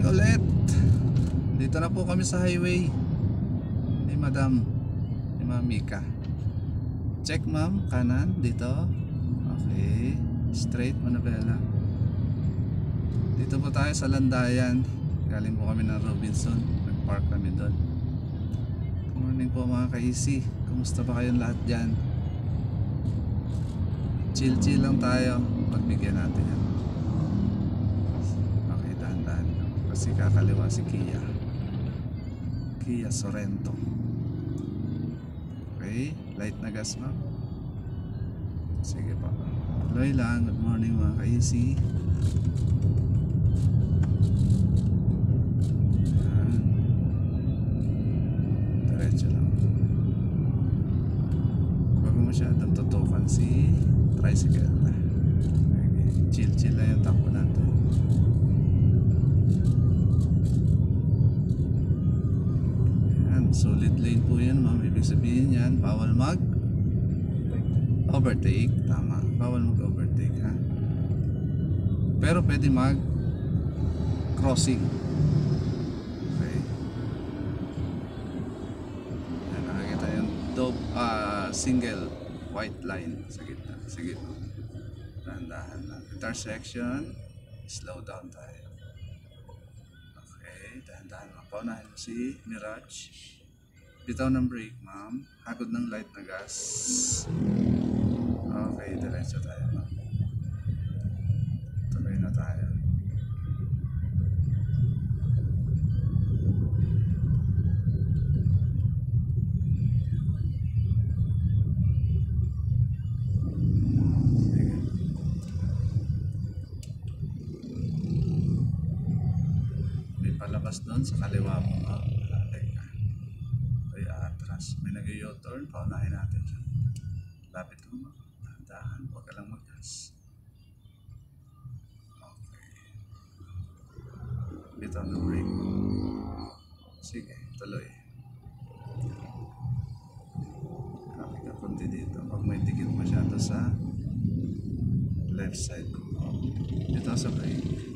morning ulit. Dito na po kami sa highway ni Madam, ni Ma'am Mika. Check ma'am, kanan dito. Okay, straight Manabela. Dito po tayo sa Landayan. Galing po kami ng Robinson. Nag-park kami doon. Good morning po mga ka-easy. Kumusta ba kayong lahat dyan? Chill lang tayo. Pagbigyan natin yan. Okay, dahan-dahan lang. Kasi kakaliwa si Kia Sorento. Okay, light na gas ma'am. Sige pa. Tuloy lang. Good morning mga ka-easy. Diretso lang. Huwag mo masyadong tutukan si tricycle. Okay. Chill lang yung takbo natin. Ayan, solid lane po yan ma'am. Ibig sabihin yan, bawal mag overtake. Tama, bawal mag overtake ha. Pero pwede mag crossing. Okay. Ayan, nakakita yung single white line sa gitna. Sige po, dahan-dahan lang. Intersection, slow down tayo. Okay, dahan-dahan lang. Paunahin mo si Mirage. Bitaw ng brake ma'am. Hagod ng light na gas. Okay, diretso tayo ma'am. Tuloy na tayo. Palabas doon sa kaliwa mo ma'am. Ay atras. May nag-u-turn. Paunahin natin siya. Lapit ko ma'am. Dahan-dahan. Huwag ka lang mag-gas. Okay. Bitaw ng brake. Sige, tuloy. Kami ka kunti dito. Huwag may dikit masyado sa left side. Bitaw sa brake.